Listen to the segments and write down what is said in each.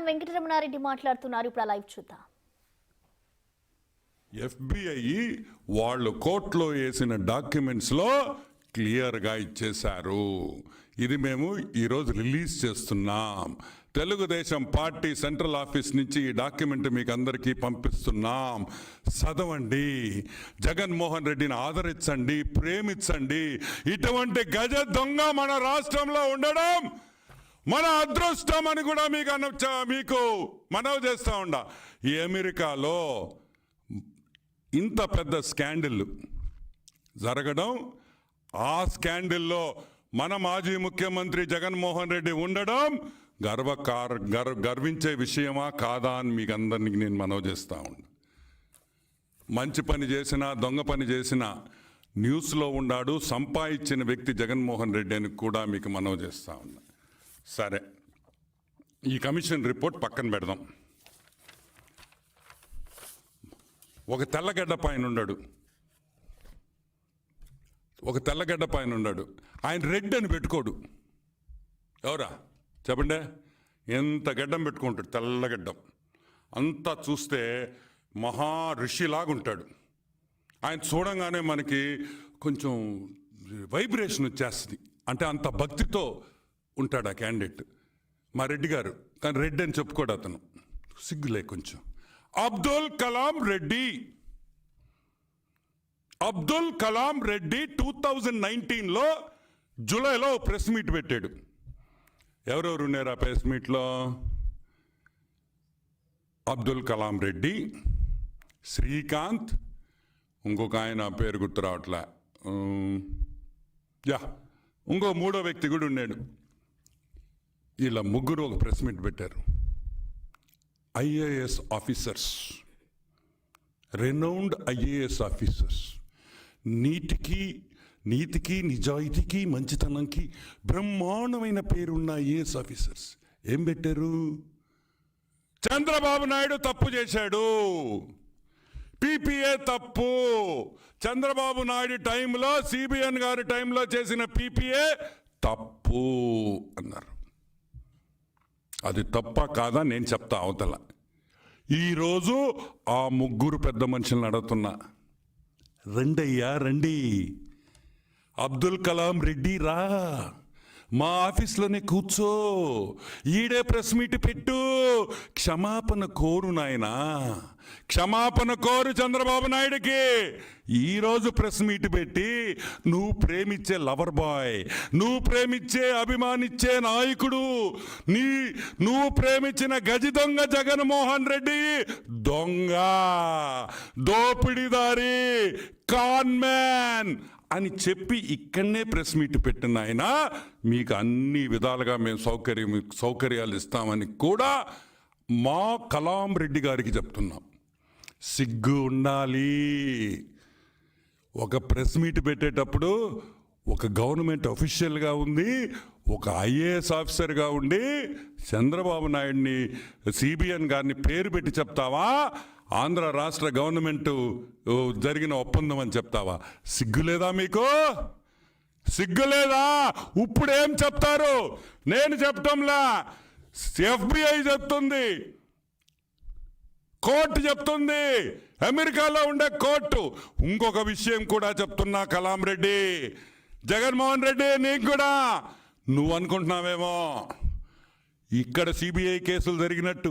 వెంకటరమణారెడ్డి మాట్లాడుతున్నారు. ఇప్పుడు లైవ్ చూద్దాం. FBI వాళ్ళు కోర్టులో వేసిన డాక్యుమెంట్స్లో క్లియర్గా ఇచ్చేశారు. ఇది మేము ఈరోజు రిలీజ్ చేస్తున్నాం. తెలుగుదేశం పార్టీ సెంట్రల్ ఆఫీస్ నుంచి ఈ డాక్యుమెంట్ మీకు అందరికీ పంపిస్తున్నాం. చదవండి, జగన్మోహన్ రెడ్డిని ఆదరించండి, ప్రేమించండి. ఇటువంటి గజ దొంగ మన రాష్ట్రంలో ఉండడం మన అదృష్టం అని కూడా మీకు మనవి చేస్తూ ఉండ. ఈ అమెరికాలో ఇంత పెద్ద స్కాండిల్ జరగడం, ఆ స్కాండిల్లో మన మాజీ ముఖ్యమంత్రి జగన్మోహన్ రెడ్డి ఉండడం గర్వించే విషయమా కాదా అని మీకు అందరినీ నేను మనవి చేస్తూ ఉన్నా. మంచి పని చేసినా దొంగ పని చేసినా న్యూస్లో ఉన్నాడు, సంపాదించిన వ్యక్తి జగన్మోహన్ రెడ్డి అని కూడా మీకు మనవి చేస్తూ ఉన్నా. సరే, ఈ కమిషన్ రిపోర్ట్ పక్కన పెడదాం. ఒక తెల్లగడ్డ పైన ఉన్నాడు, ఆయన రెడ్ అని పెట్టుకోడు. ఎవరా చెప్పండి? ఎంత గడ్డం పెట్టుకుంటాడు, తెల్లగడ్డం అంతా చూస్తే మహా ఋషిలాగుంటాడు. ఆయన చూడంగానే మనకి కొంచెం వైబ్రేషన్ వచ్చేస్తుంది. అంటే అంత భక్తితో ఉంటాడు ఆ క్యాండిడేట్, మా రెడ్డి గారు. కానీ రెడ్డి అని చెప్పుకోడు అతను, సిగ్గులే కొంచెం. అబ్దుల్ కలాం రెడ్డి 2019లో జూలైలో ప్రెస్ మీట్ పెట్టాడు. ఎవరెవరు ఉన్నారు ఆ ప్రెస్ మీట్లో? అబ్దుల్ కలాం రెడ్డి, శ్రీకాంత్, ఇంకొక ఆయన పేరు గుర్తు రావట్లే, ఇంకో మూడో వ్యక్తి కూడా ఉన్నాడు. ఇలా ముగ్గురు ఒక ప్రెస్ మీట్ పెట్టారు. IAS officers, renowned IAS officers, నీతికి నిజాయితీకి మంచితనంకి బ్రహ్మాండమైన పేరున్న IAS ఆఫీసర్స్ ఏం పెట్టారు? చంద్రబాబు నాయుడు తప్పు చేశాడు, PPA తప్పు, చంద్రబాబు నాయుడు టైంలో CBN గారి టైంలో చేసిన PPA తప్పు అన్నారు. అది తప్ప కాదా నేను చెప్తా అవతల. ఈరోజు ఆ ముగ్గురు పెద్ద మనుషులను అడుగుతున్నా, రండి, అబ్దుల్ కలాం రెడ్డి రా, మా ఆఫీస్లోనే కూర్చో, ఈడే ప్రెస్ మీట్ పెట్టు, క్షమాపణ కోరు నాయనా, క్షమాపణ కోరు చంద్రబాబు నాయుడికి. ఈరోజు ప్రెస్ మీట్ పెట్టి నువ్వు ప్రేమించే లవర్ బాయ్, నువ్వు ప్రేమించే అభిమానించే నాయకుడు, నువ్వు ప్రేమించిన గజి దొంగ జగన్మోహన్ రెడ్డి దొంగ, దోపిడీదారి, కాన్మ్యాన్ అని చెప్పి ఇక్కడనే ప్రెస్ మీట్ పెట్టిన ఆయన మీకు అన్ని విధాలుగా మేము సౌకర్యాలు ఇస్తామని కూడా మా కలాం రెడ్డి గారికి చెప్తున్నాం. సిగ్గు ఉండాలి. ఒక ప్రెస్ మీట్ పెట్టేటప్పుడు ఒక గవర్నమెంట్ అఫీషియల్గా ఉంది, ఒక IAS ఆఫీసర్గా ఉండి చంద్రబాబు నాయుడిని CBN గారిని పేరు పెట్టి చెప్తావా? ఆంధ్ర రాష్ట్ర గవర్నమెంట్ జరిగిన ఒప్పందం అని చెప్తావా? సిగ్గులేదా మీకు? సిగ్గులేదా? ఇప్పుడేం చెప్తారు? నేను చెప్పటంలా, FBI చెప్తుంది, కోర్టు చెప్తుంది, అమెరికాలో ఉండే కోర్టు. ఇంకొక విషయం కూడా చెప్తున్నా కలాం రెడ్డి, జగన్మోహన్ రెడ్డి, నీకు కూడా నువ్వు అనుకుంటున్నావేమో ఇక్కడ CBI కేసులు జరిగినట్టు,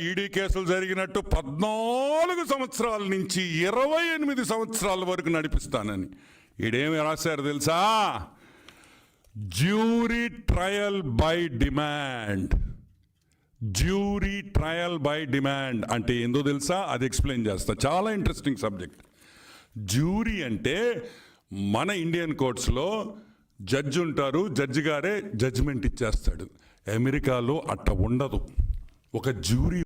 ED కేసులు జరిగినట్టు 14 సంవత్సరాల నుంచి 28 సంవత్సరాల వరకు నడిపిస్తానని. ఈడేమి రాశారు తెలుసా? జ్యూరీ ట్రయల్ బై డిమాండ్ అంటే ఏందో తెలుసా? అది ఎక్స్ప్లెయిన్ చేస్తా. చాలా ఇంట్రెస్టింగ్ సబ్జెక్ట్. జ్యూరీ అంటే మన ఇండియన్ కోర్ట్స్లో జడ్జి ఉంటారు, జడ్జి గారే జడ్జిమెంట్ ఇచ్చేస్తాడు. అమెరికాలో అట్ట ఉండదు. ఒక జ్యూరీ